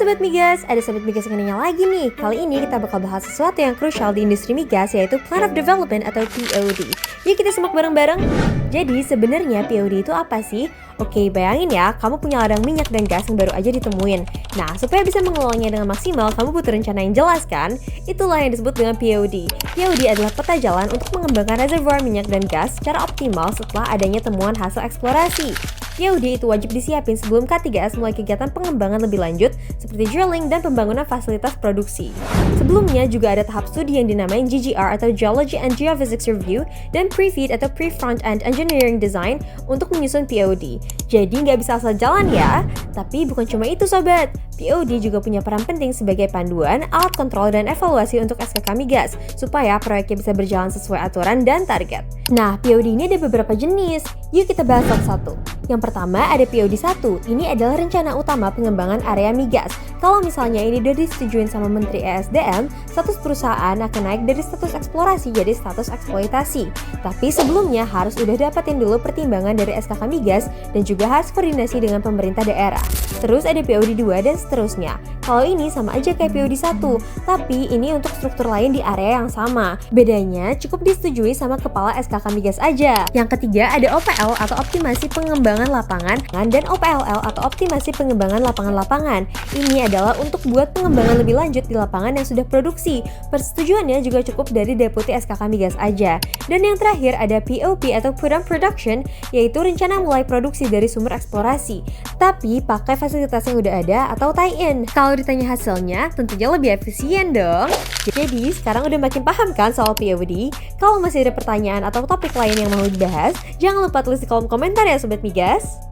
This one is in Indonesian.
Sobat Migas, ada Sobat Migas yang nanya lagi nih. Kali ini kita bakal bahas sesuatu yang krusial di industri migas, yaitu Plan of Development atau POD. Yuk kita simak bareng-bareng. Jadi sebenarnya POD itu apa sih? Oke, bayangin ya, kamu punya ladang minyak dan gas yang baru aja ditemuin. Nah, supaya bisa mengelolanya dengan maksimal, kamu butuh rencana yang jelas kan? Itulah yang disebut dengan POD. POD adalah peta jalan untuk mengembangkan reservoir minyak dan gas secara optimal setelah adanya temuan hasil eksplorasi. POD itu wajib disiapin sebelum K3S mulai kegiatan pengembangan lebih lanjut seperti drilling dan pembangunan fasilitas produksi. Sebelumnya juga ada tahap studi yang dinamain GGR atau Geology and Geophysics Review dan Pre-FEED atau Pre-Front End Engineering Design untuk menyusun POD. Jadi nggak bisa asal jalan ya. Tapi bukan cuma itu sobat, POD juga punya peran penting sebagai panduan, alat kontrol, dan evaluasi untuk SKK Migas supaya proyeknya bisa berjalan sesuai aturan dan target. Nah, POD ini ada beberapa jenis. Yuk kita bahas satu-satu. Yang pertama ada POD 1, ini adalah rencana utama pengembangan area migas. Kalau misalnya ini udah disetujuin sama Menteri ESDM, status perusahaan akan naik dari status eksplorasi jadi status eksploitasi. Tapi sebelumnya harus udah dapetin dulu pertimbangan dari SKK Migas dan juga harus koordinasi dengan pemerintah daerah. Terus ada POD 2 dan seterusnya. Kalau ini sama aja kayak POD 1, tapi ini untuk struktur lain di area yang sama. Bedanya cukup disetujui sama kepala SKK Migas aja. Yang ketiga ada OPL atau optimasi pengembangan lapangan dan OPLL atau optimasi pengembangan lapangan-lapangan. Ini adalah untuk buat pengembangan lebih lanjut di lapangan yang sudah produksi. Persetujuannya juga cukup dari Deputi SKK Migas aja. Dan yang terakhir ada POP atau Put on Production, yaitu rencana mulai produksi dari sumber eksplorasi. Tapi pakai fasilitas yang udah ada atau tie-in. Kalau ditanya hasilnya, tentunya lebih efisien dong. Jadi sekarang udah makin paham kan soal POD? Kalau masih ada pertanyaan atau topik lain yang mau dibahas, jangan lupa tulis di kolom komentar ya Sobat Migas.